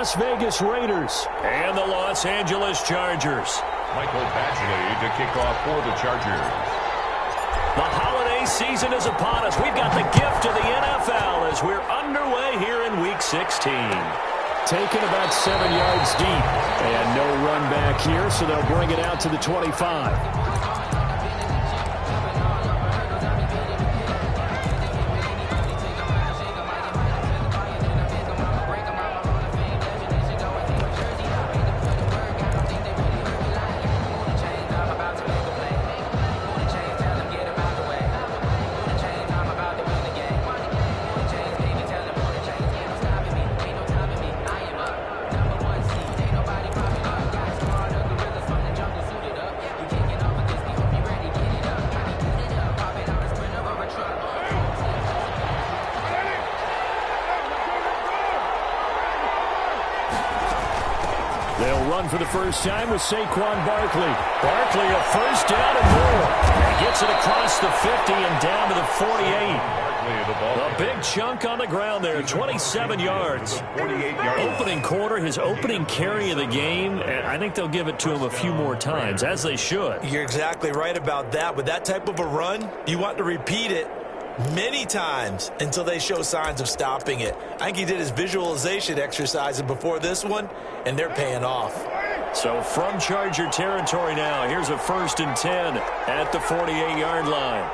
Las Vegas Raiders. And the Los Angeles Chargers. Michael Badgley to kick off for the Chargers. The holiday season is upon us. We've got the gift of the NFL as we're underway here in Week 16. Taken about 7 yards deep. And no run back here, so they'll bring it out to the 25. They'll run for the first time with Saquon Barkley. Barkley a first down and more. And gets it across the 50 and down to the 48. A big chunk on the ground there, 27 yards. Opening quarter, his opening carry of the game, and I think they'll give it to him a few more times, as they should. You're exactly right about that. With that type of a run, you want to repeat it many times until they show signs of stopping it. I think he did his visualization exercises before this one, and they're paying off. So from Charger territory now, here's a 1st and 10 at the 48-yard line.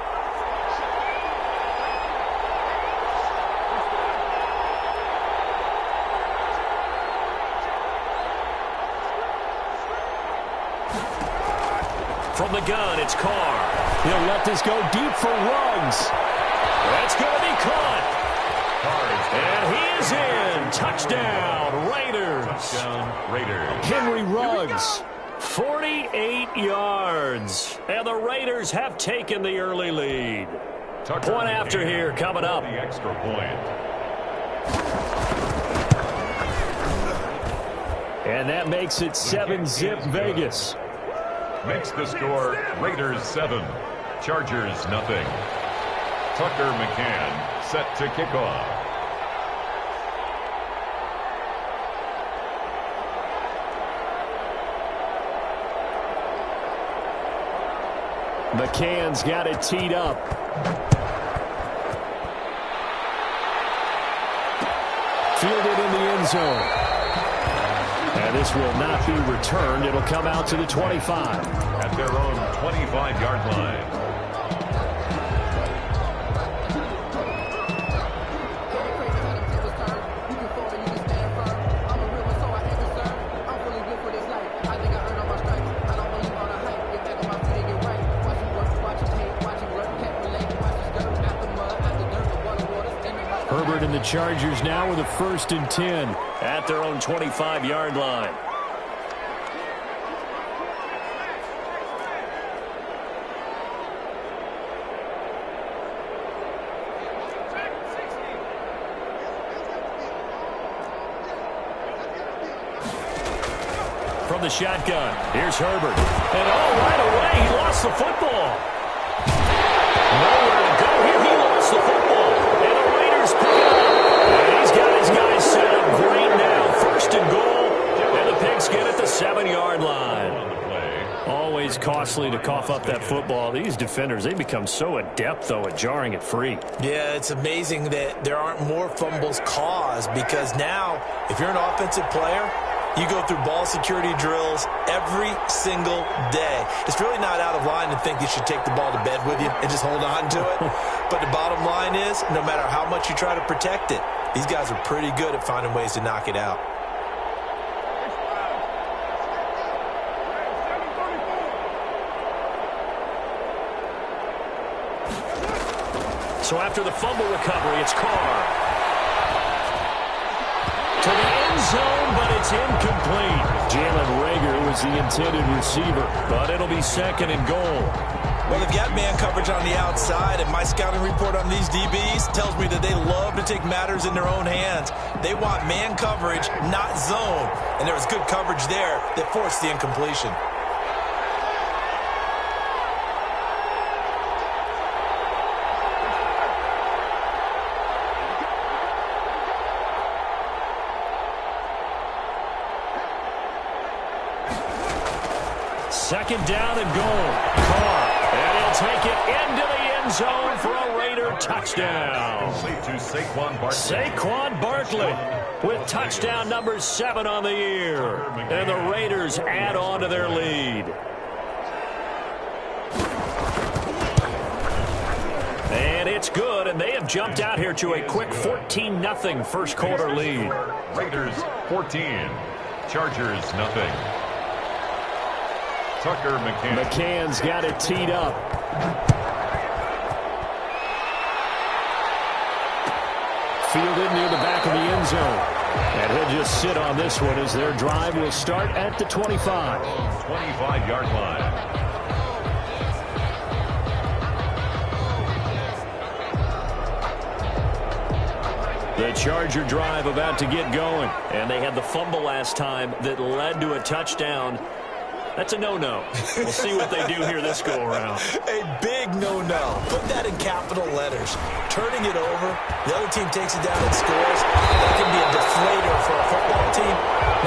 From the gun, it's Carr. He'll let this go deep for Ruggs. That's going to be caught. And he is in. Touchdown, Raiders. Touchdown, Raiders. Henry Ruggs. 48 yards. And the Raiders have taken the early lead. Point after here coming up. The extra point. And that makes it 7-zip Vegas. Makes the score Raiders 7, Chargers nothing. Tucker McCann set to kick off. McCann's got it teed up. Fielded in the end zone. And this will not be returned. It'll come out to the 25. At their own 25-yard line. Herbert and the Chargers now with a 1st and 10 at their own 25-yard line. From the shotgun, here's Herbert. And right away, he lost the football. Nowhere to go here. He lost the football. And the Raiders pick it up. And he's got his guys set up great now. 1st and goal. And the Pigskin at the 7-yard line. Always costly to cough up that football. These defenders, they become so adept, though, at jarring it free. Yeah, it's amazing that there aren't more fumbles caused, because now, if you're an offensive player, you go through ball security drills every single day. It's really not out of line to think you should take the ball to bed with you and just hold on to it. But the bottom line is, no matter how much you try to protect it, these guys are pretty good at finding ways to knock it out. So after the fumble recovery, it's Carr. To the end zone, but it's incomplete. Jalen Reagor was the intended receiver, but it'll be 2nd and goal. Well, they've got man coverage on the outside, and my scouting report on these DBs tells me that they love to take matters in their own hands. They want man coverage, not zone. And there was good coverage there that forced the incompletion. Second down and goal. Carr. And he'll take it into the end zone for a Raider touchdown. To Saquon Barkley. Saquon Barkley with touchdown number 7 on the year. And the Raiders add on to their lead. And it's good, and they have jumped out here to a quick 14-0 first quarter lead. Raiders 14, Chargers nothing. Tucker McCann. McCann's got it teed up. Fielded near the back of the end zone. And he'll just sit on this one as their drive will start at the 25. 25-yard line. The Charger drive about to get going. And they had the fumble last time that led to a touchdown. That's a no-no. We'll see what they do here this go-around. A big no-no. Put that in capital letters. Turning it over, the other team takes it down and scores. That can be a deflator for a football team.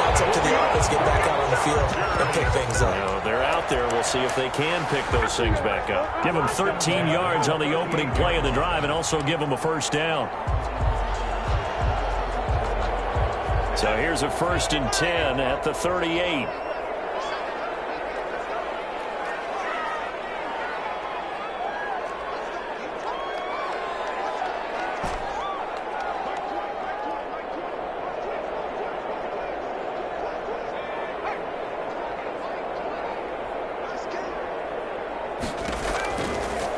Now it's up to the offense to get back out on the field and pick things up. They're out there. We'll see if they can pick those things back up. Give them 13 yards on the opening play of the drive and also give them a first down. So here's a 1st and 10 at the 38.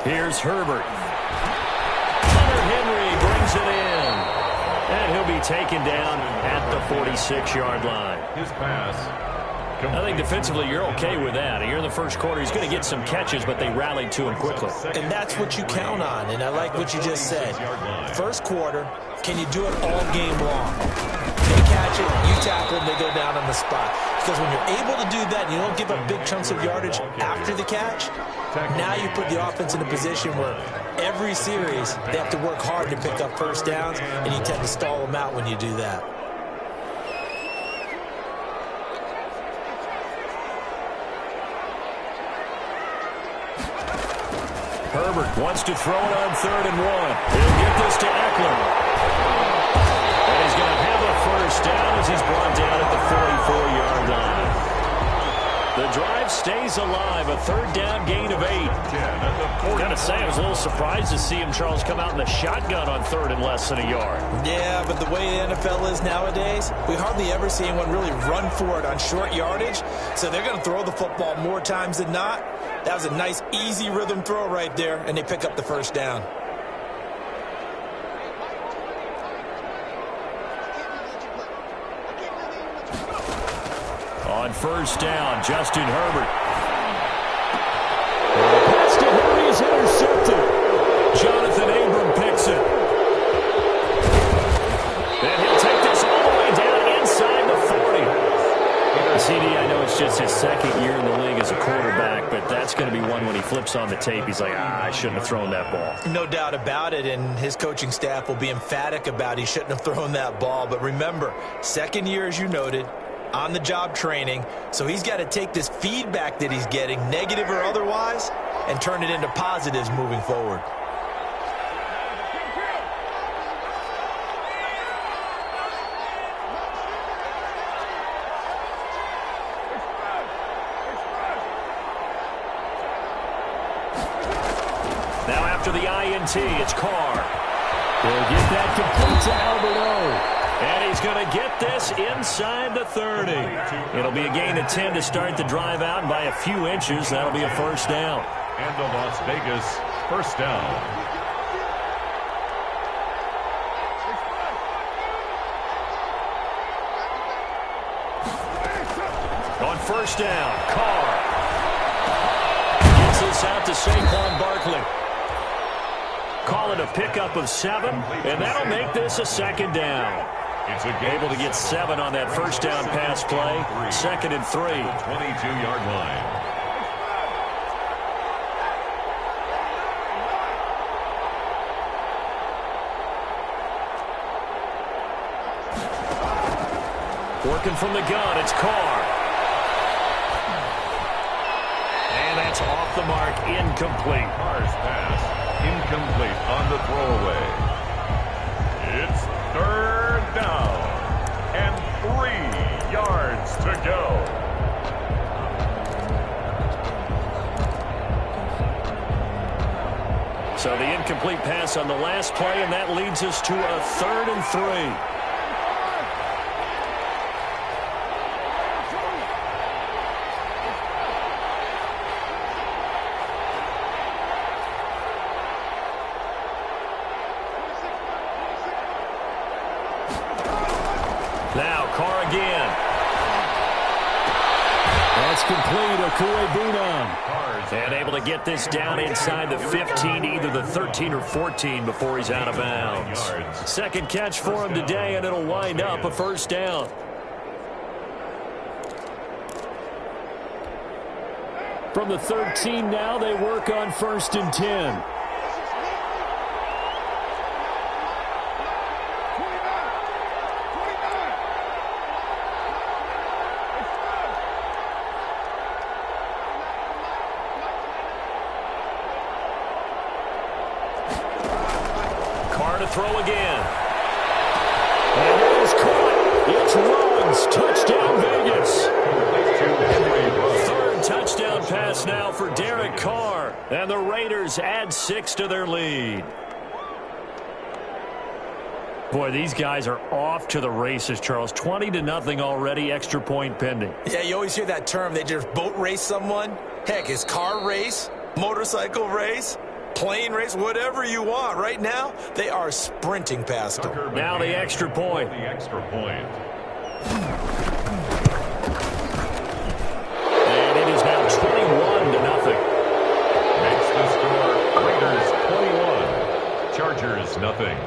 Here's Herbert. Hunter Henry brings it in. And he'll be taken down at the 46-yard line. His pass. I think defensively you're okay with that. Here in the first quarter, he's going to get some catches, but they rallied to him quickly. And that's what you count on, and I like what you just said. First quarter, can you do it all game long? They catch it, you tackle them, they go down on the spot. Because when you're able to do that, and you don't give up big chunks of yardage after the catch, now you put the offense in a position where every series they have to work hard to pick up first downs, and you tend to stall them out when you do that. Herbert wants to throw it on 3rd and 1. He'll get this to Eckler. And he's going to have a first down as he's brought down at the 44-yard line. The drive stays alive. A 3rd down gain of 8. Got to say, I was a little surprised to see him, Charles, come out in the shotgun on 3rd and less than a yard. Yeah, but the way the NFL is nowadays, we hardly ever see anyone really run for it on short yardage. So they're going to throw the football more times than not. That was a nice, easy rhythm throw right there, and they pick up the first down. On 1st down, Justin Herbert. Pass to Henry is intercepted. Jonathan Abram picks it. And he'll take this all the way down inside the 40. CD, I know it's just his 2nd year in the league as a quarterback, but that's going to be one when he flips on the tape. He's like, I shouldn't have thrown that ball. No doubt about it, and his coaching staff will be emphatic about he shouldn't have thrown that ball. But remember, 2nd year, as you noted, on-the-job training, so he's got to take this feedback that he's getting, negative or otherwise, and turn it into positives moving forward. Now after the INT, it's Carr. They'll get that complete to Albert O. And he's going to get this inside the 30. It'll be a gain of 10 to start the drive out, and by a few inches, that'll be a first down. And the Las Vegas first down. On 1st down, Carr gets this out to Saquon Barkley. Call it a pickup of 7, and that'll make this a 2nd down. Able to get 7 on that 1st down pass play. 2nd and 3. 22-yard line. Working from the gun, it's Carr. That's off the mark, incomplete. Carr's pass, incomplete on the throwaway. It's third down and 3 yards to go. So the incomplete pass on the last play, and that leads us to a 3rd and 3. Now Carr again. That's complete. Okuebunam. And able to get this down inside the 15, either the 13 or 14 before he's out of bounds. Second catch for him today, and it'll wind up a first down. From the 13 now, they work on 1st and 10. Throw again. And it is caught. It's runs. Touchdown, Vegas. 3rd touchdown pass now for Derek Carr. And the Raiders add 6 to their lead. Boy, these guys are off to the races, Charles. 20-0 already, extra point pending. Yeah, you always hear that term. They just boat race someone. Heck, it's car race, motorcycle race, plane race, whatever you want. Right now, they are sprinting past them. Now the extra point. The extra point. And it is now 21-0. Makes the score Raiders 21, Chargers nothing.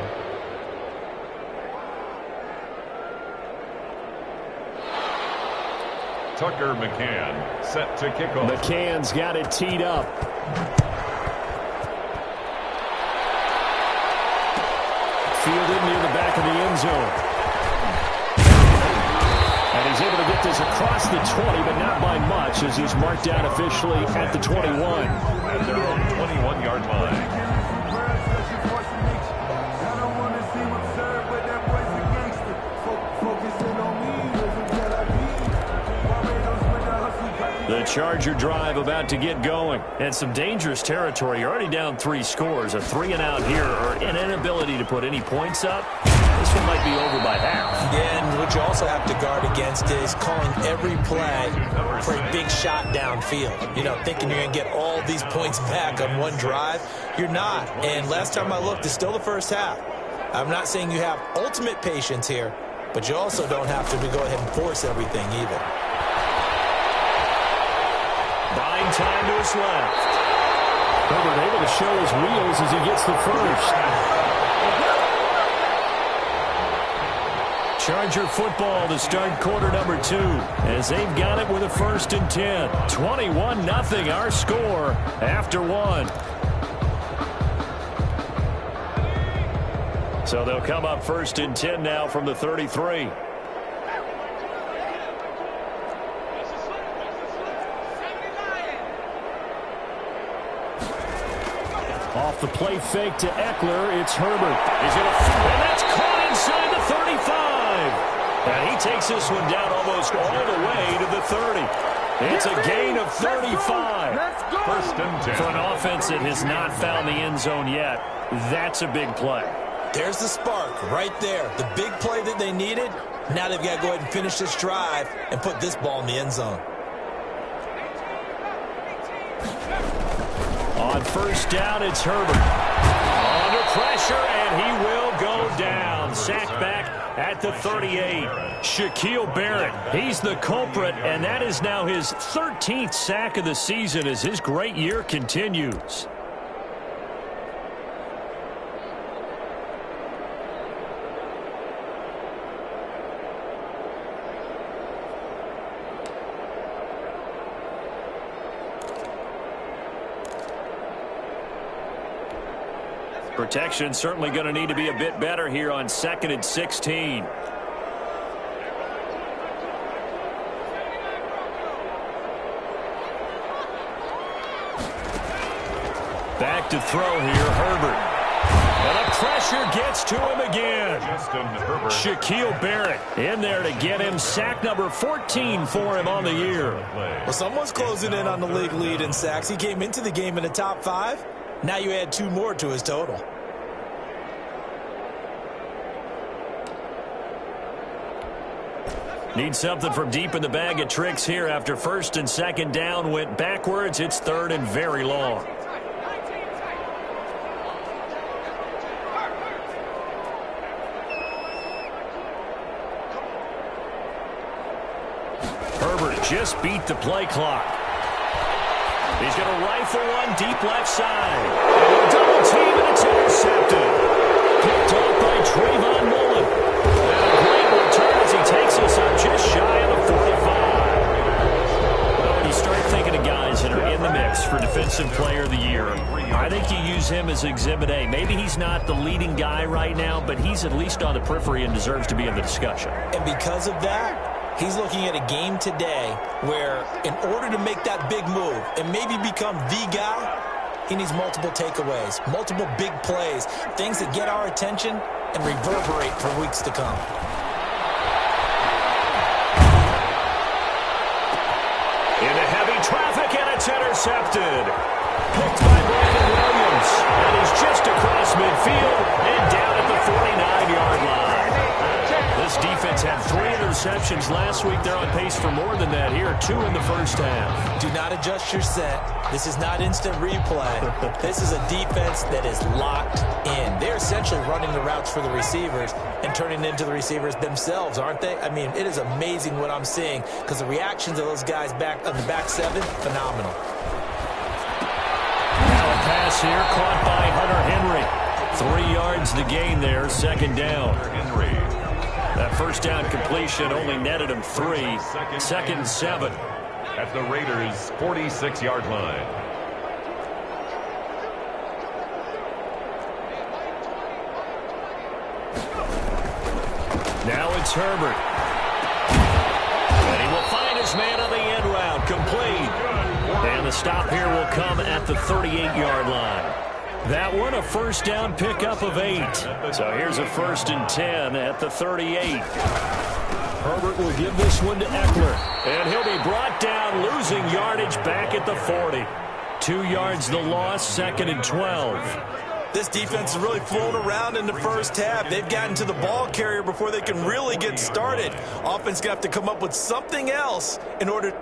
Tucker McCann set to kick off. McCann's got it teed up. Fielded near the back of the end zone. And he's able to get this across the 20, but not by much, as he's marked down officially at the 21. At their own 21-yard line. The Charger drive about to get going. And some dangerous territory. You're already down 3 scores. A 3 and out here, or an inability to put any points up. This one might be over by half. Yeah, and what you also have to guard against is calling every play for a big shot downfield. You know, thinking you're going to get all these points back on one drive. You're not. And last time I looked, it's still the first half. I'm not saying you have ultimate patience here, but you also don't have to go ahead and force everything either. Buying time to his left. Herbert able to show his wheels as he gets the first. Charger football to start quarter number 2, as they've got it with a 1st and 10. 21-0 our score after 1. So they'll come up 1st and 10 now from the 33. Off the play fake to Eckler, it's Herbert. He's going to throw, and that's caught inside the 35. And he takes this one down almost all the way to the 30. It's a gain of 35. 1st and 10. For an offense that has not found the end zone yet, that's a big play. There's the spark right there. The big play that they needed. Now they've got to go ahead and finish this drive and put this ball in the end zone. On 1st down, it's Herbert. Under pressure, and he will go down. Sacked back at the 38. Shaquille Barrett, he's the culprit, and that is now his 13th sack of the season as his great year continues. Protection certainly going to need to be a bit better here on 2nd and 16. Back to throw here, Herbert. And the pressure gets to him again. Shaquille Barrett in there to get him sack number 14 for him on the year. Well, someone's closing in on the league lead in sacks. He came into the game in the top 5. Now you add 2 more to his total. Need something from deep in the bag of tricks here after first and second down went backwards. It's third and very long. Herbert just beat the play clock. He's going to rifle one deep left side. And double team, and it's intercepted. Picked off by Trayvon Mullen. And a great return as he takes us up just shy of the 45. Well, when you start thinking of guys that are in the mix for Defensive Player of the Year, I think you use him as Exhibit A. Maybe he's not the leading guy right now, but he's at least on the periphery and deserves to be in the discussion. And because of that, he's looking at a game today where in order to make that big move and maybe become the guy, he needs multiple takeaways, multiple big plays, things that get our attention and reverberate for weeks to come. Into heavy traffic, and it's intercepted. Picked by Brandon Williams. And he's just across midfield and down at the 49-yard line. This defense had 3 interceptions last week. They're on pace for more than that here. 2 in the first half. Do not adjust your set. This is not instant replay. This is a defense that is locked in. They're essentially running the routes for the receivers and turning into the receivers themselves, aren't they? I mean, it is amazing what I'm seeing because the reactions of those guys back on the back 7, phenomenal. Now a pass here caught by Hunter Henry. 3 yards to gain there, second down. Henry. That first down completion only netted him 3. Second and 7. At the Raiders' 46-yard line. Now it's Herbert. And he will find his man on the end route. Complete. And the stop here will come at the 38-yard line. That one a first down pickup of 8. So here's a first and 10 at the 38. Herbert will give this one to Eckler. And he'll be brought down, losing yardage back at the 40. 2 yards the loss, second and 12. This defense has really flown around in the first half. They've gotten to the ball carrier before they can really get started. Offense going to have to come up with something else in order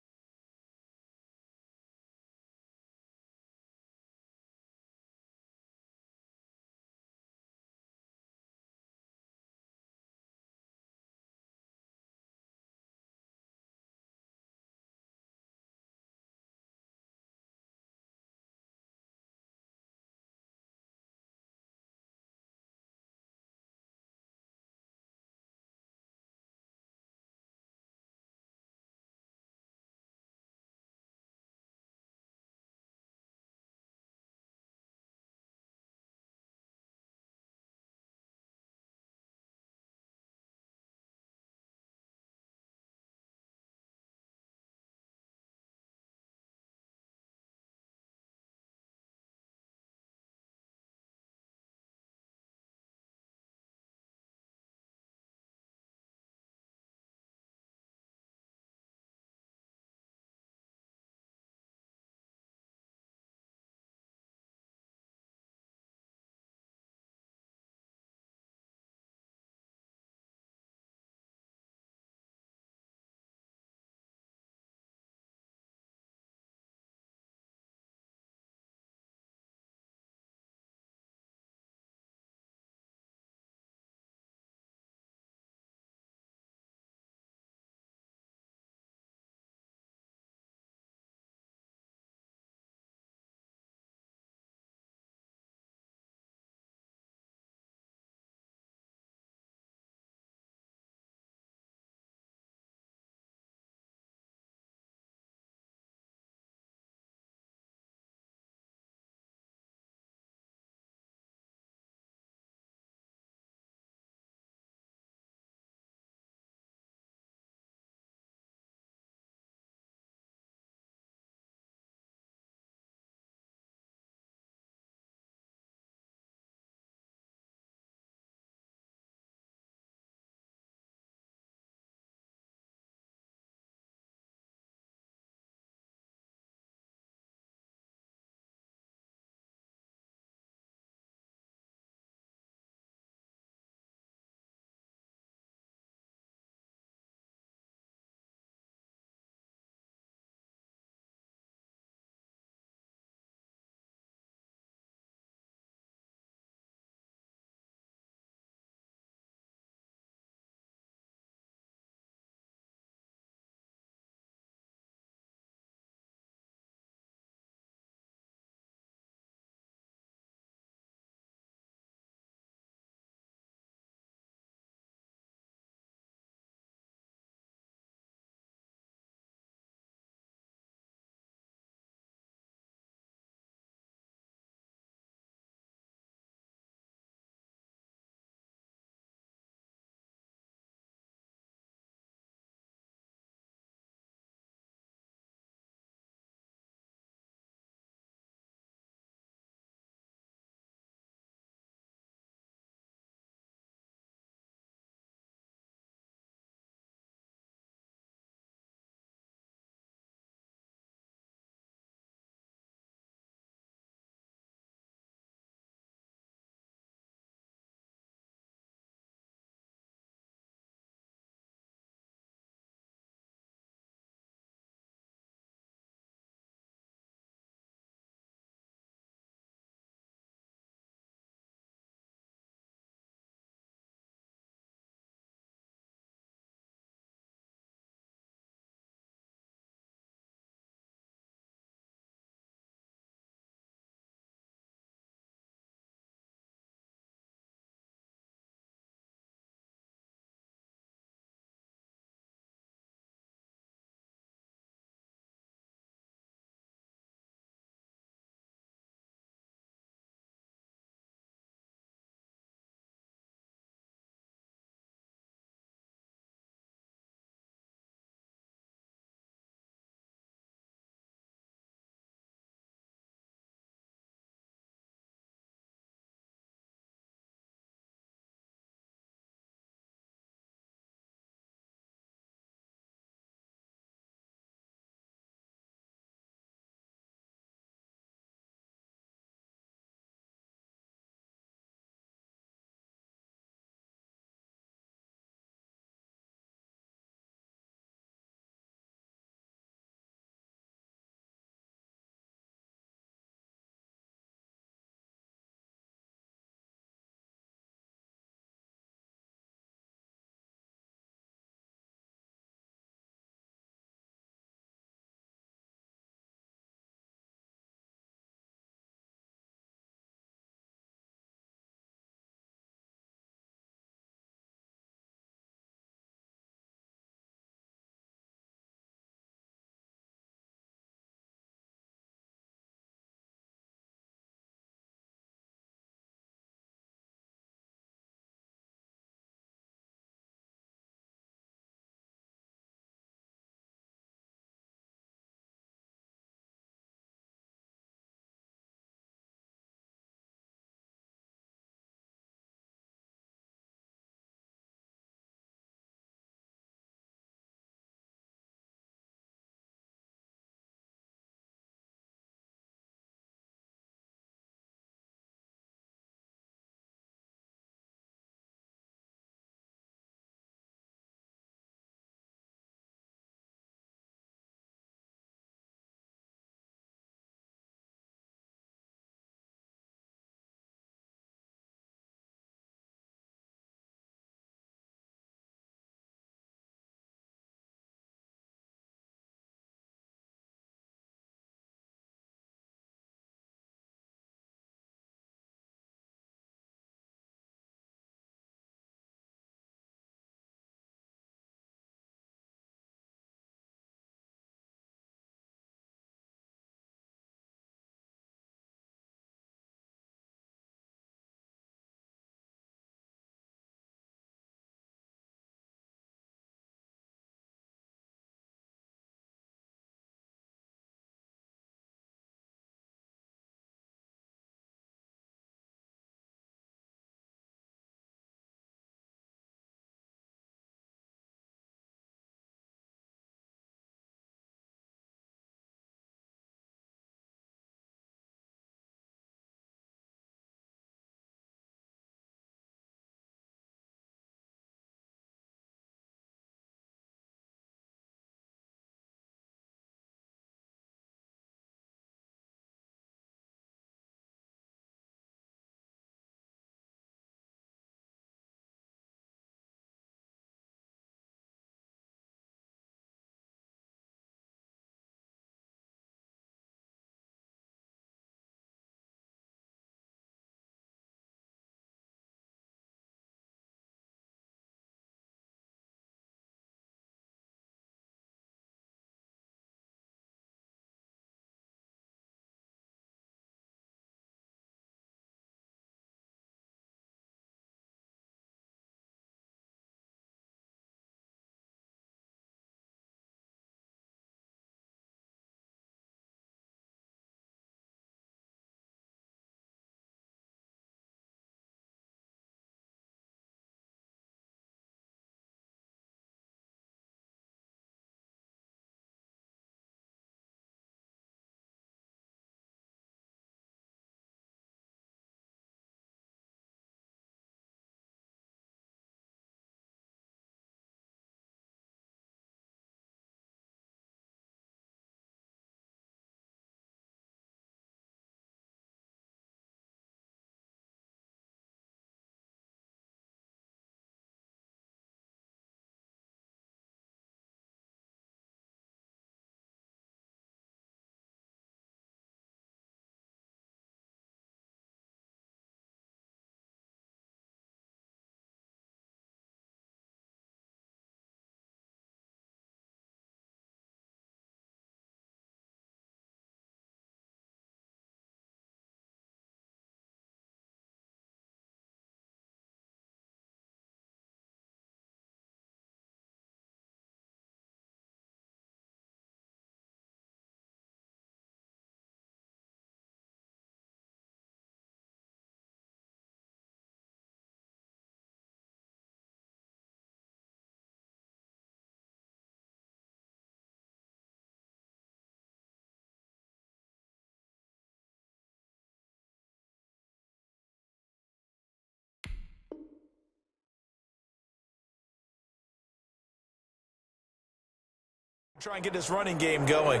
Try and get this running game going.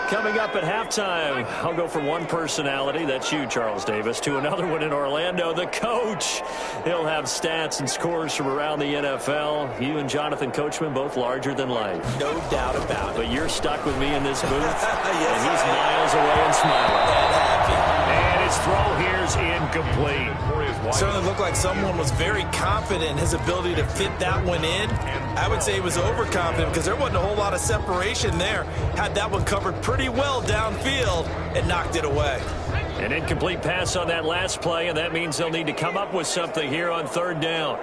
Coming up at halftime, I'll go from one personality, that's you, Charles Davis, to another one in Orlando, the coach. He'll have stats and scores from around the NFL. You and Jonathan Coachman, both larger than life. No doubt about it. But you're stuck with me in this booth, Yes, and he's miles away and smiling. And happy. And his throw here's incomplete. Certainly looked like someone was very confident in his ability to fit that one in. I would say he was overconfident because there wasn't a whole lot of separation there. Had that one covered pretty well downfield and knocked it away. An incomplete pass on that last play, and that means they'll need to come up with something here on third down.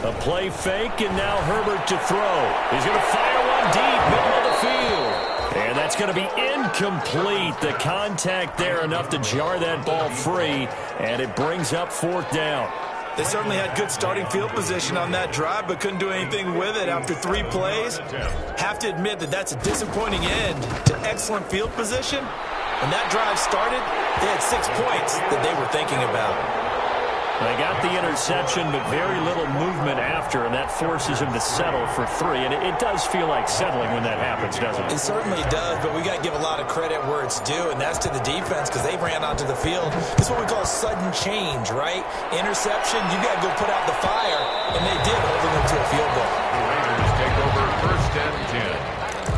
A play fake, and now Herbert to throw. He's going to fire one deep, middle of the field. And that's going to be incomplete. The contact there enough to jar that ball free, and it brings up fourth down. They certainly had good starting field position on that drive, but couldn't do anything with it after 3 plays. Have to admit that that's a disappointing end to excellent field position. When that drive started, they had 6 points that they were thinking about. They got the interception, but very little movement after, and that forces him to settle for 3. And it does feel like settling when that happens, doesn't it? It certainly does, but we got to give a lot of credit where it's due, and that's to the defense because they ran onto the field. It's what we call sudden change, right? Interception, you got to go put out the fire, and they did, holding them to a field goal. The Raiders take over first and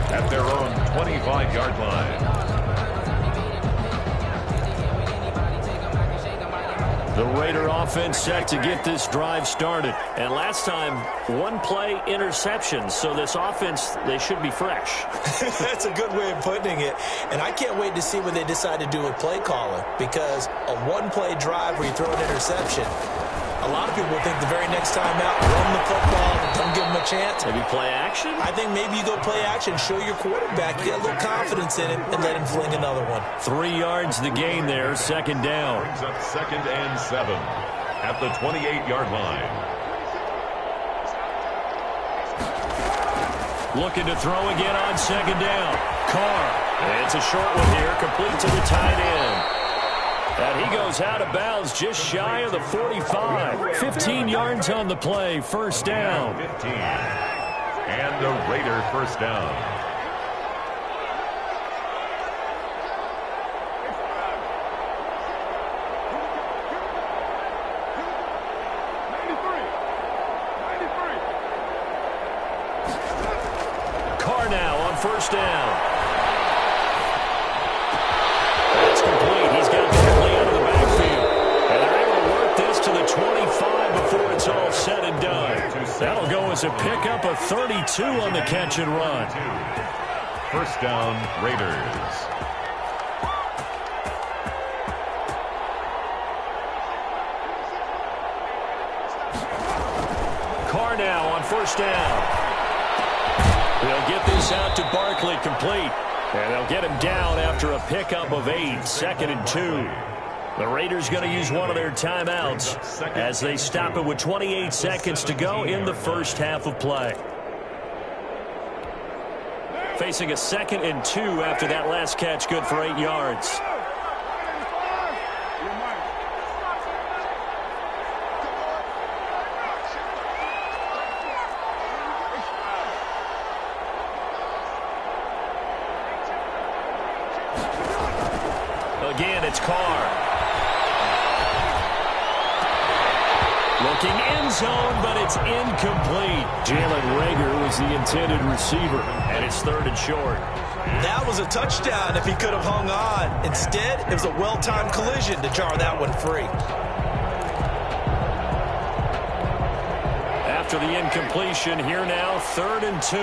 10 at their own 25-yard line. The Raider offense set to get this drive started. And last time, 1-play interception. So this offense, they should be fresh. That's a good way of putting it. And I can't wait to see what they decide to do with play calling, because a 1-play drive where you throw an interception, a lot of people will think the very next time out, run the football, don't give them a chance. Maybe play action? I think maybe you go play action, show your quarterback, get a little confidence in him, and let him fling another one. 3 yards the gain there, second down. Brings up second and 7 at the 28-yard line. Looking to throw again on second down. Carr. It's a short one here, complete to the tight end. And he goes out of bounds just shy of the 45. 15 yards on the play, first down. 15. And a Raider first down. Carr now on first down. That's complete. He's got Bentley out of the backfield. And they're able to work this to the 25 before it's all said and done. That'll go as a pickup of 32 on the catch and run. First down, Raiders. Carr now on first down. They'll get this out to Barkley, complete. And they'll get him down after a pickup of 8, second and 2. The Raiders going to use one of their timeouts as they stop it with 28 seconds to go in the first half of play. Facing a second and 2 after that last catch, good for 8 yards. Again, it's Carr. Looking end zone, but it's incomplete. Jalen Reagor was the intended receiver, and it's third and short. That was a touchdown if he could have hung on. Instead, it was a well-timed collision to jar that one free. After the incompletion, here now, third and 2.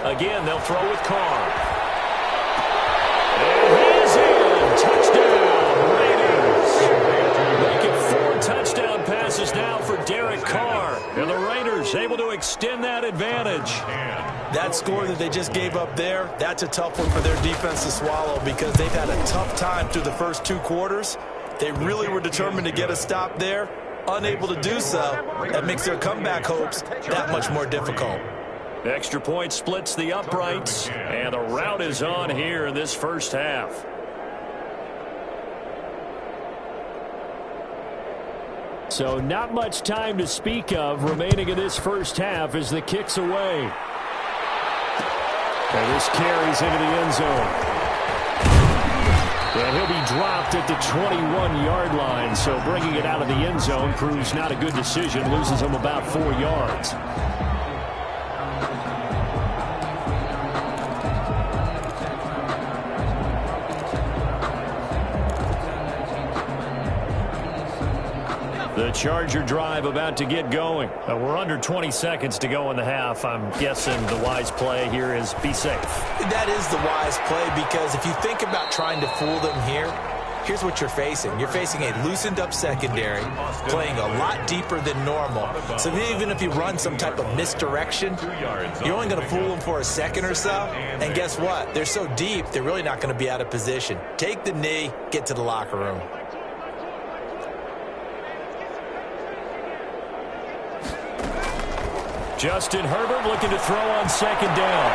Again, they'll throw with Carr. Raiders able to extend that advantage. That score that they just gave up there, that's a tough one for their defense to swallow because they've had a tough time through the first 2 quarters. They really were determined to get a stop there. Unable to do so, that makes their comeback hopes that much more difficult. Extra point splits the uprights, and the rout is on here in this first half. So not much time to speak of remaining in this first half as the kick's away. And this carries into the end zone. And he'll be dropped at the 21-yard line, so bringing it out of the end zone proves not a good decision, loses him about 4 yards. The Charger drive about to get going. We're under 20 seconds to go in the half. I'm guessing the wise play here is be safe. That is the wise play because if you think about trying to fool them here, here's what you're facing. You're facing a loosened up secondary, playing a lot deeper than normal. So even if you run some type of misdirection, you're only going to fool them for a second or so. And guess what? They're so deep, they're really not going to be out of position. Take the knee, get to the locker room. Justin Herbert looking to throw on second down.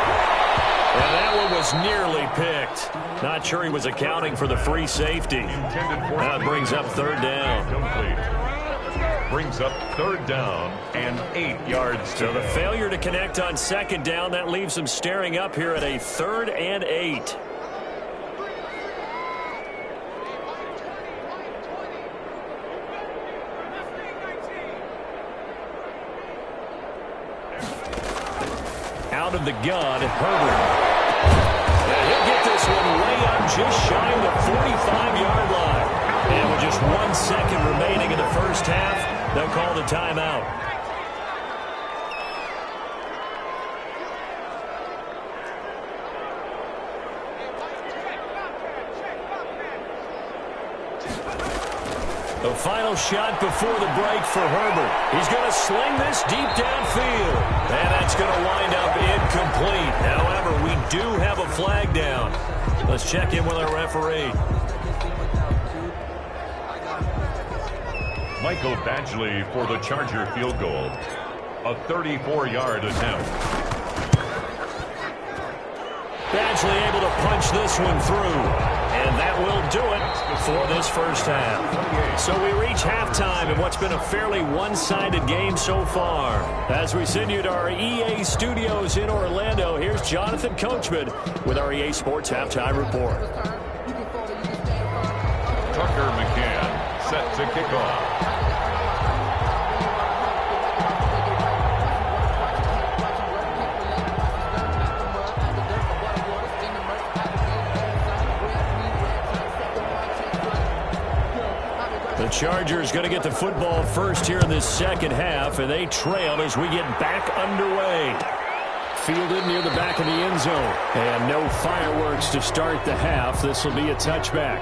And that one was nearly picked. Not sure he was accounting for the free safety. That brings up third down. Brings up third down and 8 yards. So the failure to connect on second down, that leaves them staring up here at a 3rd and 8. Out of the gun, Herbert. And he'll get this one way up just shy of the 45-yard line. And with just 1 second remaining in the first half, they'll call the timeout. The final shot before the break for Herbert. He's going to sling this deep downfield. And that's going to wind up incomplete. However, we do have a flag down. Let's check in with our referee. Michael Badgley for the Charger field goal. A 34-yard attempt. Badgley able to punch this one through. And that will do it for this first half. So we reach halftime in what's been a fairly one-sided game so far. As we send you to our EA studios in Orlando, here's Jonathan Coachman with our EA Sports Halftime Report. Tucker McCann set to kick off. The Chargers going to get the football first here in this second half, and they trail as we get back underway. Fielded near the back of the end zone. And no fireworks to start the half. This will be a touchback.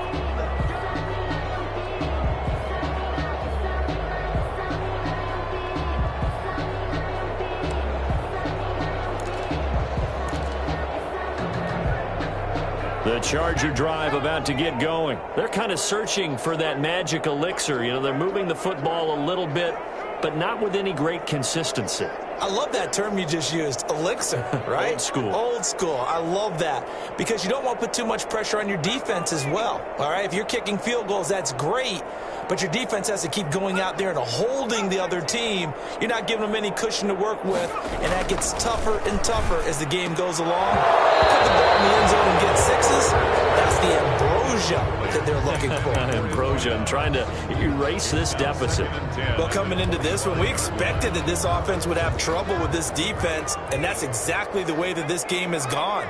The Charger drive about to get going. They're kind of searching for that magic elixir. You know, they're moving the football a little bit, but not with any great consistency. I love that term you just used, elixir, right? Old school. Old school. I love that because you don't want to put too much pressure on your defense as well, all right? If you're kicking field goals, that's great, but your defense has to keep going out there and holding the other team. You're not giving them any cushion to work with, and that gets tougher and tougher as the game goes along. Put the ball in the end zone and get sixes. That's the ambrosia that they're looking for. Ambrosia and trying to erase this deficit. Well, coming into this one, we expected that this offense would have trouble with this defense, and that's exactly the way that this game has gone.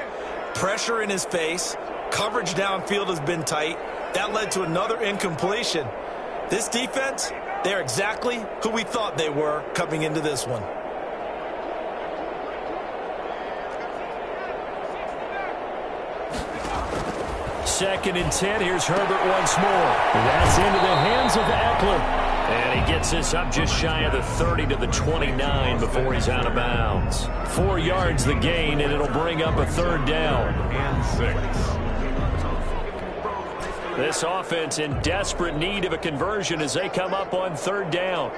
Pressure in his face, coverage downfield has been tight. That led to another incompletion. This defense, they're exactly who we thought they were coming into this one. Second and 10. Here's Herbert once more. That's into the hands of Eckler. And he gets this up just shy of the 30 to the 29 before he's out of bounds. 4 yards the gain, and it'll bring up a third down. And 6. This offense in desperate need of a conversion as they come up on third down.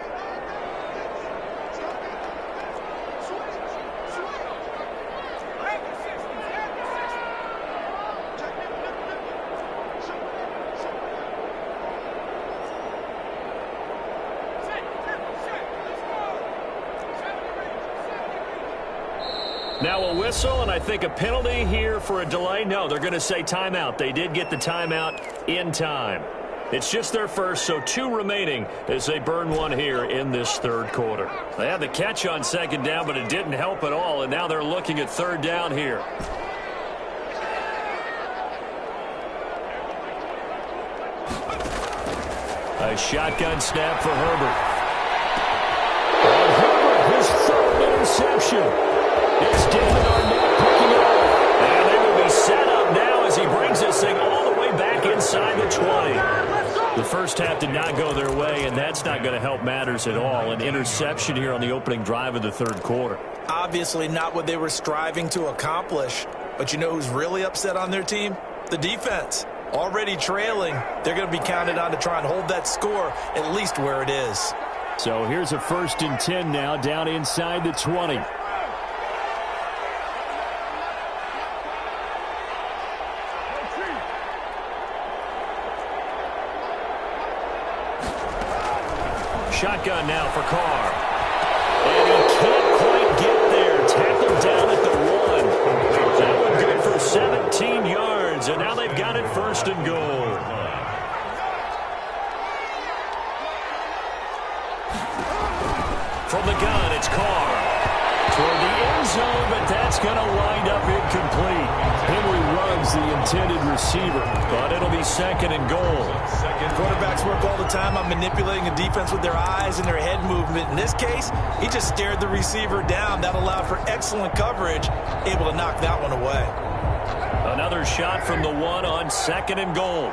Now a whistle, and I think a penalty here for a delay. No, they're going to say timeout. They did get the timeout in time. It's just their first, so 2 remaining as they burn one here in this third quarter. They had the catch on second down, but it didn't help at all, and now they're looking at third down here. A shotgun snap for Herbert. And Herbert, his third interception. It's David Arnett picking it up. And they will be set up now as he brings this thing all the way back inside the 20. The first half did not go their way, and that's not going to help matters at all. An interception here on the opening drive of the third quarter. Obviously not what they were striving to accomplish. But you know who's really upset on their team? The defense. Already trailing, they're going to be counted on to try and hold that score at least where it is. So here's a 1st and 10 now down inside the 20. Shotgun now for Carr. And he can't quite get there. Tackled down at the 1. That one good for 17 yards. And now they've got it 1st and goal. From the gun, it's Carr. Toward the end zone, but that's going to wind up incomplete. Henry Ruggs, the intended receiver, but it'll be 2nd and goal. Quarterbacks work all the time on manipulating a defense with their eyes and their head movement. In this case, he just stared the receiver down. That allowed for excellent coverage, able to knock that one away. Another shot from the 1 on 2nd and goal.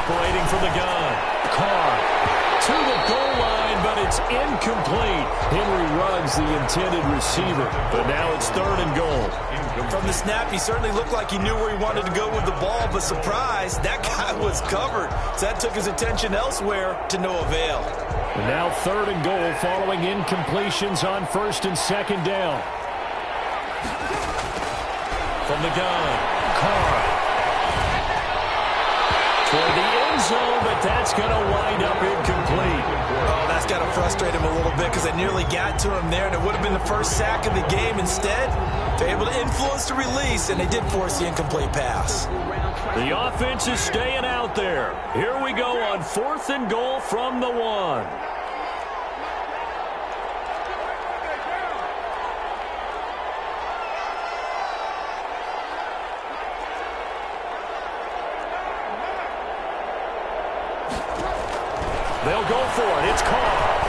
Operating from the gun. Carr to the goal line, but it's incomplete. Henry Ruggs, the intended receiver. But now it's 3rd and goal. From the snap, he certainly looked like he knew where he wanted to go with the ball, but surprise, that guy was covered. So that took his attention elsewhere to no avail. And now 3rd and goal following incompletions on 1st and 2nd down. From the gun, Carr. Toward the end zone, but that's going to wind up incomplete. Oh, that's got to frustrate him a little bit because they nearly got to him there, and it would have been the first sack of the game. Instead, they're able to influence the release, and they did force the incomplete pass. The offense is staying out there. Here we go on 4th and goal from the 1. They'll go for it. It's Carr.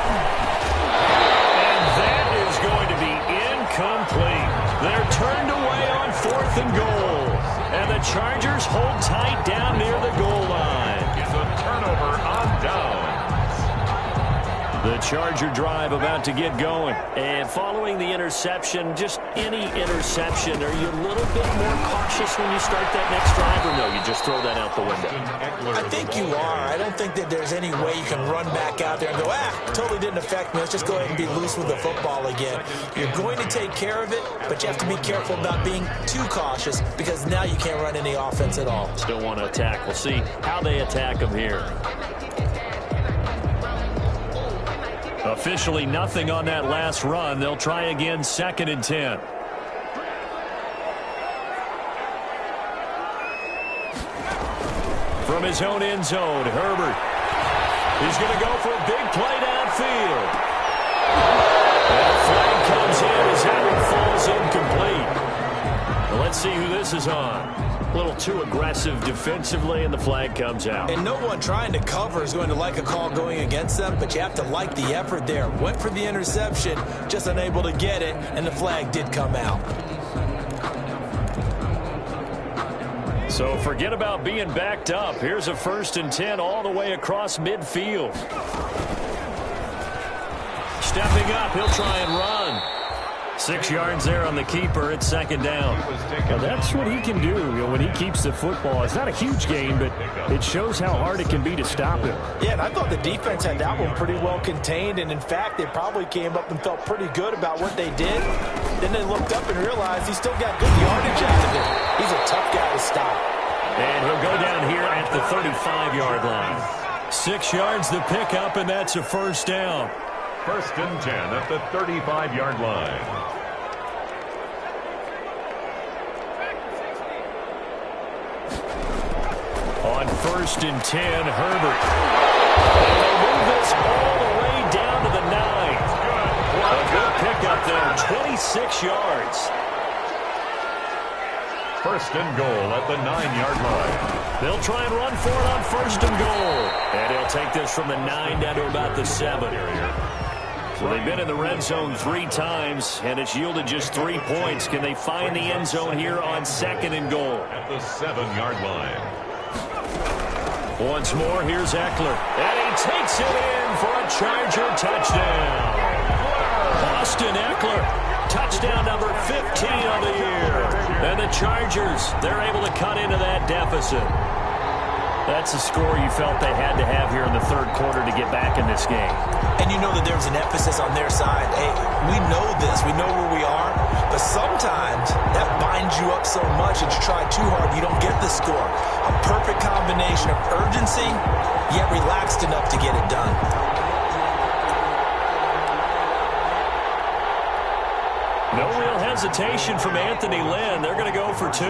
And that is going to be incomplete. They're turned away on 4th and goal. And the Chargers hold tight down near the goal line. It's a turnover on down. The Charger drive about to get going. And following the interception, just any interception, are you a little bit more cautious when you start that next drive, or no, you just throw that out the window? I think you are. I don't think that there's any way you can run back out there and go, totally didn't affect me. Let's just go ahead and be loose with the football again. You're going to take care of it, but you have to be careful about being too cautious because now you can't run any offense at all. Still want to attack. We'll see how they attack them here. Officially nothing on that last run. They'll try again 2nd and 10. From his own end zone, Herbert. He's going to go for a big play downfield. And a flag comes in as that one falls incomplete. Well, let's see who this is on. A little too aggressive defensively, and the flag comes out. And no one trying to cover is going to like a call going against them, but you have to like the effort there. Went for the interception, just unable to get it, and the flag did come out. So forget about being backed up. Here's a 1st and 10 all the way across midfield. Stepping up, he'll try and run. 6 yards there on the keeper. It's 2nd down. Well, that's what he can do, when he keeps the football. It's not a huge gain, but it shows how hard it can be to stop him. Yeah, and I thought the defense had that one pretty well contained, and in fact, they probably came up and felt pretty good about what they did. Then they looked up and realized he still got good yardage out of it. He's a tough guy to stop. And he'll go down here at the 35-yard line. 6 yards the pickup, and that's a 1st down. 1st and 10 at the 35-yard line. On 1st and 10, Herbert. And they move this all the way down to the 9. A good pickup there, 26 yards. 1st and goal at the 9-yard line. They'll try and run for it on 1st and goal. And he'll take this from the 9 down to about the 7. So they've been in the red zone 3 times, and it's yielded just 3 points. Can they find the end zone here on 2nd and goal? At the 7-yard line. Once more, here's Eckler. And he takes it in for a Charger touchdown. Austin Eckler, touchdown number 15 of the year. And the Chargers, they're able to cut into that deficit. That's a score you felt they had to have here in the 3rd quarter to get back in this game. And you know that there's an emphasis on their side. Hey, we know this. We know where we are. But sometimes that binds you up so much that you try too hard, you don't get the score. A perfect combination of urgency, yet relaxed enough to get it done. No real hesitation from Anthony Lynn. They're going to go for 2.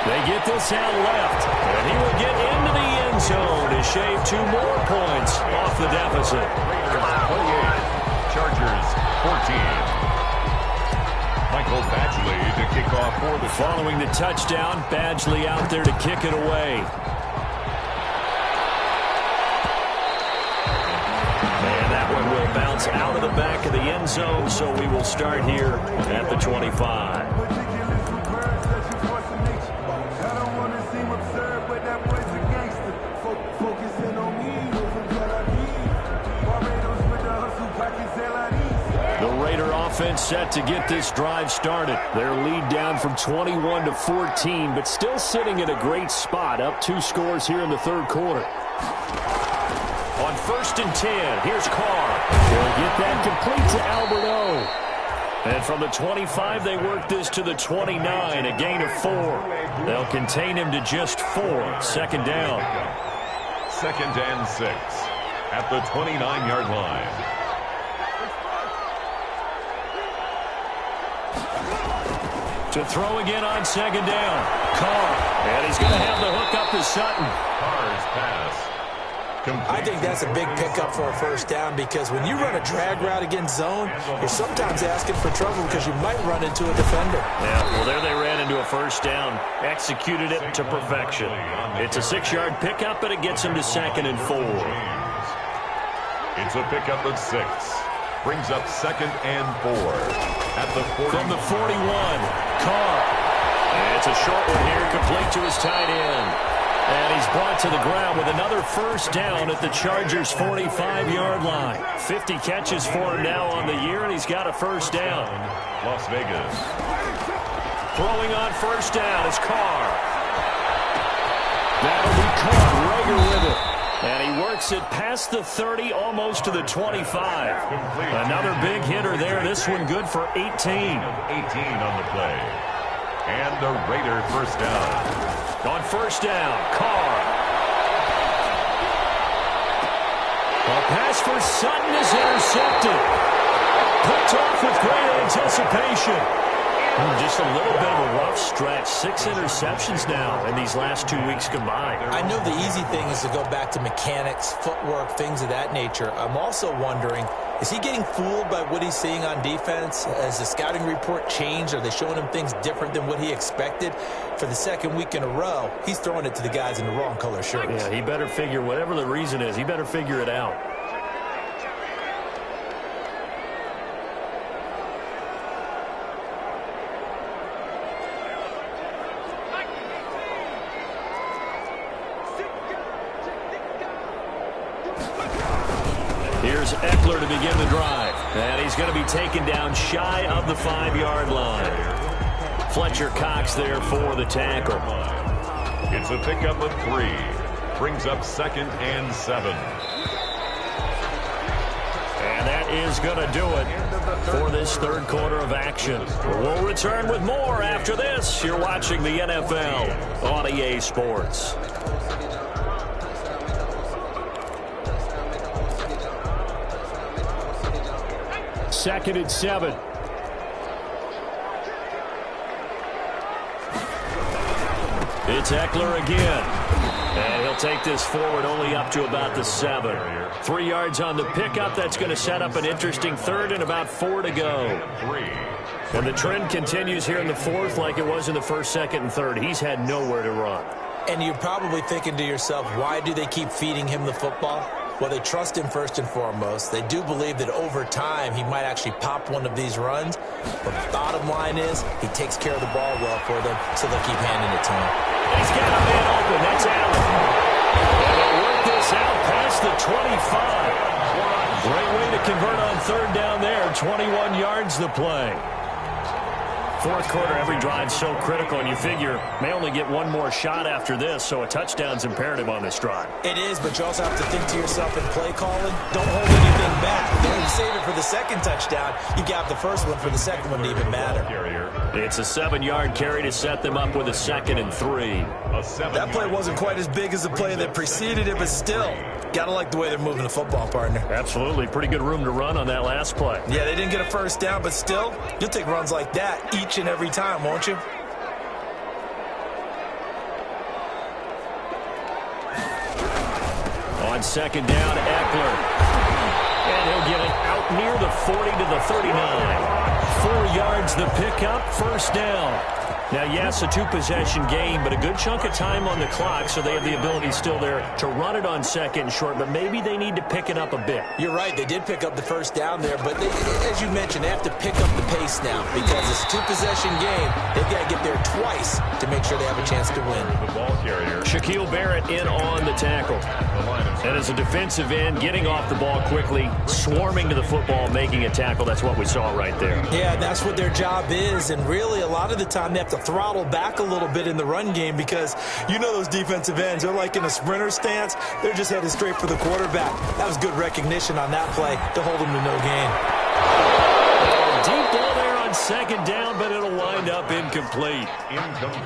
They get this out left, and he will get into the end zone to shave 2 more points off the deficit. 28, Chargers 14. Michael Badgley to kick off for the Following the touchdown, Badgley out there to kick it away. And that one will bounce out of the back of the end zone, so we will start here at the 25. Offense set to get this drive started. Their lead down from 21 to 14, but still sitting in a great spot, up 2 scores here in the 3rd quarter. On 1st and 10, here's Carr. They'll get that complete to Albert O. And from the 25, they work this to the 29, a gain of 4. They'll contain him to just 4. 2nd down. 2nd and 6 at the 29-yard line. To throw again on 2nd down. Carr. And he's going to have the hook up to Sutton. Carr's pass. I think that's a big pickup for a 1st down because when you run a drag route against zone, you're sometimes asking for trouble because you might run into a defender. Yeah, well, there they ran into a 1st down. Executed it to perfection. It's a 6-yard pickup, but it gets him to 2nd and 4. It's a pickup of 6. Brings up 2nd and 4 at the 40. From the 41, Carr. And it's a short one here, complete to his tight end. And he's brought to the ground with another 1st down at the Chargers' 45-yard line. 50 catches for him now on the year, and he's got a 1st down. Las Vegas. Throwing on 1st down is Carr. That'll be caught. Rager with it. And he works it past the 30, almost to the 25. Another big hitter there. This one good for 18. 18 on the play. And the Raider 1st down. On 1st down, Carr. A pass for Sutton is intercepted. Picked off with great anticipation. Just a little bit of a rough stretch. 6 interceptions now in these last 2 weeks combined. I know the easy thing is to go back to mechanics, footwork, things of that nature. I'm also wondering, is he getting fooled by what he's seeing on defense? Has the scouting report changed? Are they showing him things different than what he expected? For the second week in a row, he's throwing it to the guys in the wrong color shirts. Yeah, he better figure, whatever the reason is, he better figure it out. Here's Eckler to begin the drive. And he's going to be taken down shy of the 5-yard line. Fletcher Cox there for the tackle. It's a pickup of 3. Brings up 2nd and 7. And that is going to do it for this third quarter of action. We'll return with more after this. You're watching the NFL on EA Sports. Second and 7. It's Eckler again. And he'll take this forward only up to about the 7. 3 yards on the pickup. That's going to set up an interesting third and about 4 to go. And the trend continues here in the fourth like it was in the first, second, and third. He's had nowhere to run. And you're probably thinking to yourself, why do they keep feeding him the football? Well, they trust him first and foremost. They do believe that over time he might actually pop one of these runs. But the bottom line is he takes care of the ball well for them, so they'll keep handing it to him. He's got a man open. That's Allen. And they'll work this out past the 25. Great way to convert on third down there. 21 yards the play. Fourth quarter, every drive so critical, and you figure may only get one more shot after this, so a touchdown's imperative on this drive. It is, but you also have to think to yourself in play calling, don't hold anything back. Don't save it for the second touchdown. You got the first one for the second one to even matter. It's a 7-yard carry to set them up with a 2nd and 3. That play wasn't quite as big as the play that preceded it, but still, gotta like the way they're moving the football, partner. Absolutely. Pretty good room to run on that last play. Yeah, they didn't get a first down, but still, you'll take runs like that each and every time, won't you? On second down, Eckler. And he'll get it out near the 40 to the 39. 4 yards the pickup, first down. Now, yes, a 2-possession game, but a good chunk of time on the clock, so they have the ability still there to run it on second and short, but maybe they need to pick it up a bit. You're right. They did pick up the first down there, but they, as you mentioned, they have to pick up the pace now because it's a 2-possession game. They've got to get there twice to make sure they have a chance to win. The ball carrier. Shaquille Barrett in on the tackle. And as a defensive end, getting off the ball quickly, swarming to the football, making a tackle, that's what we saw right there. Yeah, that's what their job is, and really a lot of the time they have to throttle back a little bit in the run game because you know those defensive ends, they're like in a sprinter stance. They're just headed straight for the quarterback. That was good recognition on that play to hold them to no gain. Deep ball there on second down, but it'll wind up incomplete.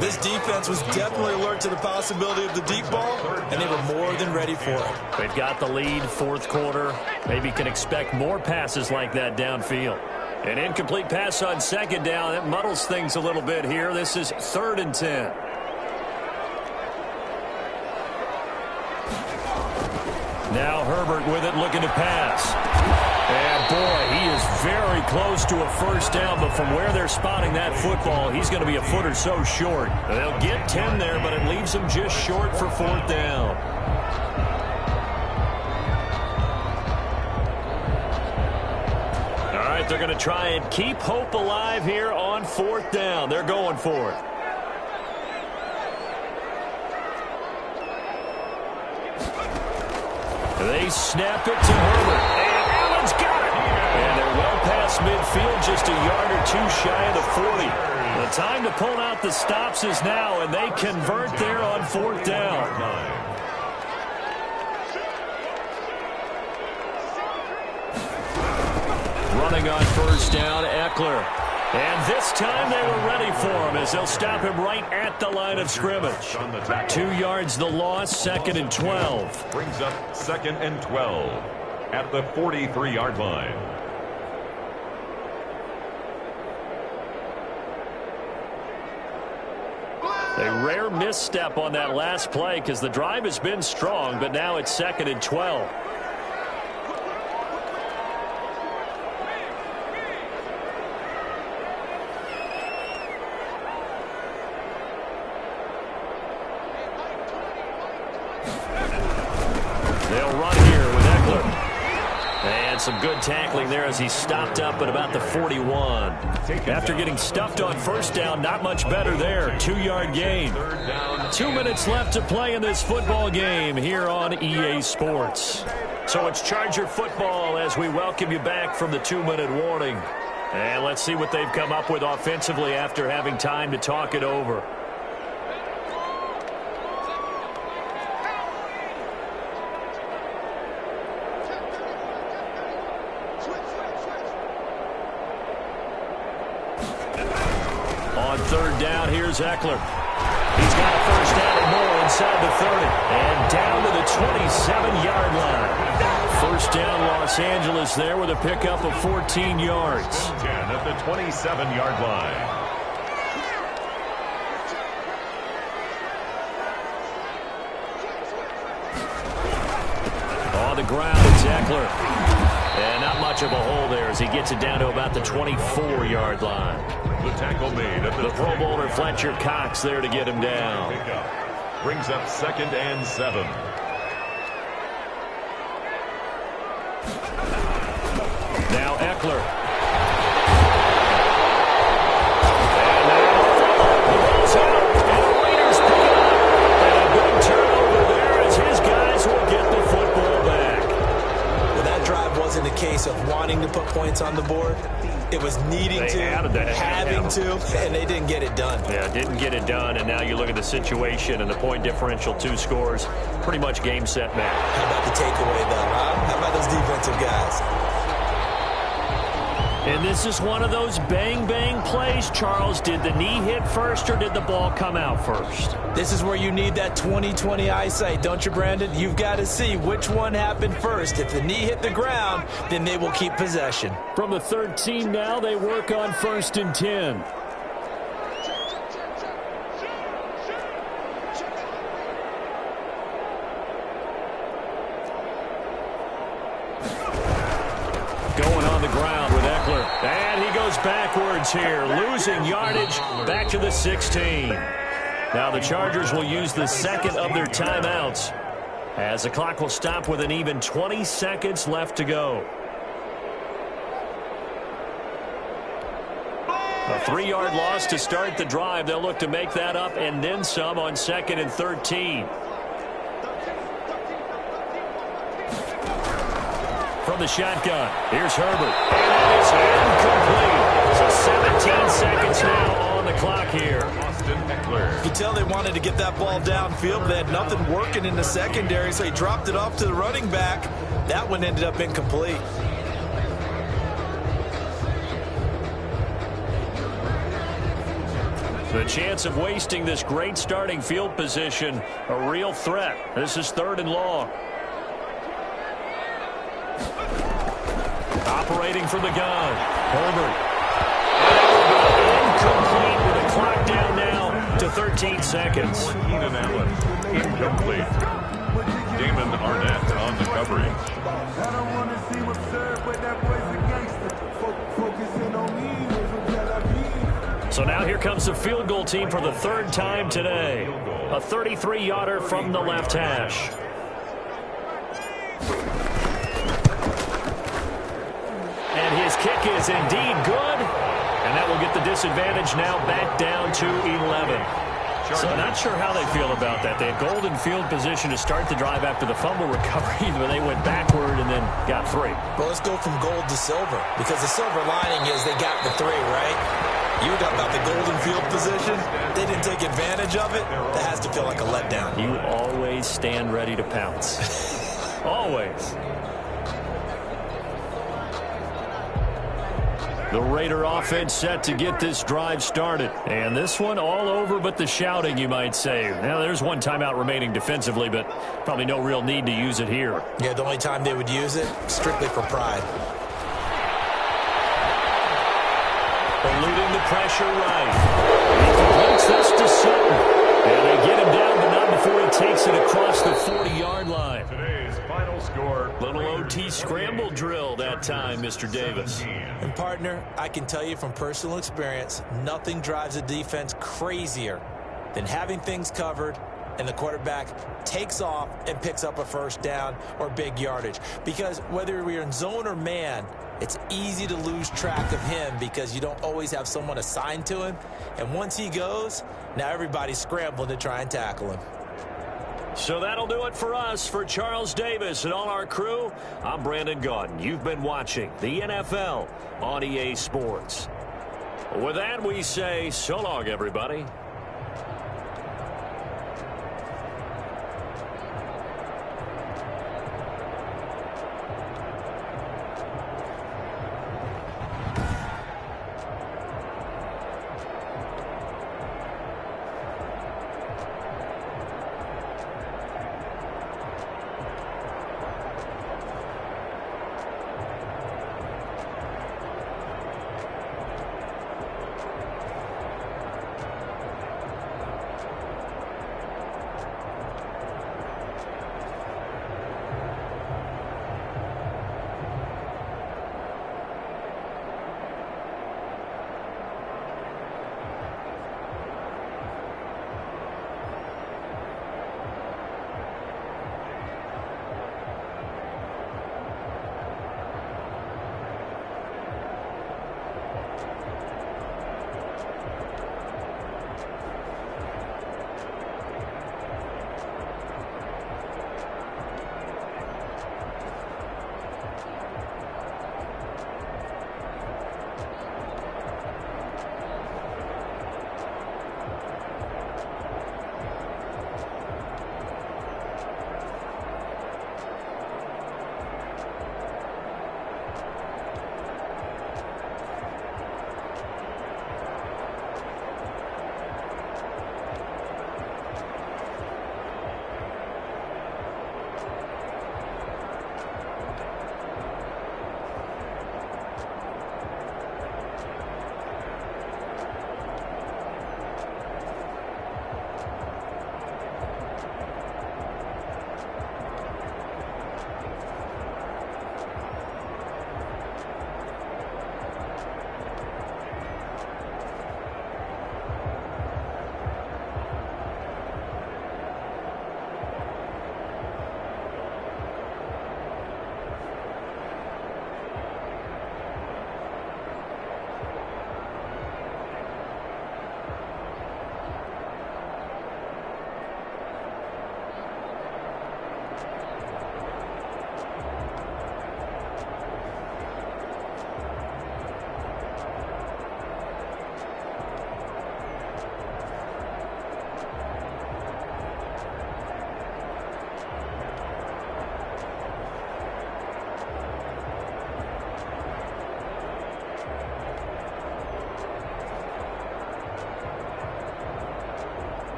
This defense was definitely alert to the possibility of the deep ball, and they were more than ready for it. They've got the lead, fourth quarter. Maybe can expect more passes like that downfield. An incomplete pass on second down. That muddles things a little bit here. This is 3rd and 10. Now Herbert with it, looking to pass. And boy, he is very close to a first down, but from where they're spotting that football, he's going to be a foot or so short. They'll get 10 there, but it leaves them just short for 4th down. They're going to try and keep hope alive here on 4th down. They're going for it. They snap it to Herbert. And Allen's got it. And they're well past midfield, just a yard or two shy of the 40. The time to pull out the stops is now, and they convert there on 4th down. Running on first down, Eckler. And this time they were ready for him as they'll stop him right at the line of scrimmage. 2 yards the loss, 2nd and 12. Brings up 2nd and 12 at the 43-yard line. rare misstep on that last play because the drive has been strong, but now it's 2nd and 12. They'll run here with Eckler. And some good tackling there as he stopped up at about the 41. After getting stuffed on first down, not much better there. 2-yard gain. 2 minutes left to play in this football game here on EA Sports. So it's Charger football as we welcome you back from the 2-minute warning. And let's see what they've come up with offensively after having time to talk it over. On 3rd down, here's Eckler. He's got a first down and more inside the 30. And down to the 27-yard line. First down, Los Angeles there with a pickup of 14 yards. 10 at the 27-yard line. On the ground, it's Eckler. And not much of a hole there as he gets it down to about the 24-yard line. The tackle made at The Pro Bowler Fletcher Cox there to get him down. Brings up 2nd and 7. Now Eckler. And the Raiders pick it up. And a big turnover there as his guys will get the football back. Well, that drive wasn't a case of wanting to put points on the board. It was needing to, having to, and they didn't get it done. Yeah, didn't get it done, and now you look at the situation and the point differential, 2 scores, pretty much game, set, match. How about the takeaway, though, huh? How about those defensive guys? And this is one of those bang-bang plays, Charles. Did the knee hit first or did the ball come out first? This is where you need that 20/20 eyesight, don't you, Brandon? You've got to see which one happened first. If the knee hit the ground, then they will keep possession. From the 13 now, they work on 1st and 10. Going on the ground with Eckler. And he goes backwards here, losing yardage back to the 16. Now the Chargers will use the 2nd of their timeouts as the clock will stop with an even 20 seconds left to go. A 3-yard loss to start the drive. They'll look to make that up and then some on 2nd and 13. From the shotgun, here's Herbert. And it's incomplete. So 17 seconds now on the clock here. You can tell they wanted to get that ball downfield, but they had nothing working in the secondary, so he dropped it off to the running back. That one ended up incomplete. The chance of wasting this great starting field position, a real threat. This is 3rd and long. Operating from the gun, Herbert. Incomplete with the clock down now to 13 seconds. Keenan Allen, incomplete. Damon Arnett on the coverage. I don't want to see what's served, but that boy's a gangster. Focusing on me. So now here comes the field goal team for the 3rd time today. A 33-yarder from the left hash. And his kick is indeed good. And that will get the disadvantage now back down to 11. So not sure how they feel about that. They had golden field position to start the drive after the fumble recovery, but they went backward and then got 3. Well, let's go from gold to silver, because the silver lining is they got the 3, right? You were talking about the golden field position. They didn't take advantage of it. That has to feel like a letdown. You always stand ready to pounce. Always. The Raider offense set to get this drive started. And this one all over but the shouting, you might say. Now, there's one timeout remaining defensively, but probably no real need to use it here. Yeah, the only time they would use it, strictly for pride. Eluding the pressure right. He completes this to Sutton. And they get him down, but not before he takes it across the 40-yard line. Today's final score. Little OT scramble drill that time, Mr. Davis. And, partner, I can tell you from personal experience, nothing drives a defense crazier than having things covered and the quarterback takes off and picks up a first down or big yardage. Because whether we're in zone or man, it's easy to lose track of him because you don't always have someone assigned to him. And once he goes, now everybody's scrambling to try and tackle him. So that'll do it for us. For Charles Davis and all our crew, I'm Brandon Gaudin. You've been watching the NFL on EA Sports. With that, we say so long, everybody.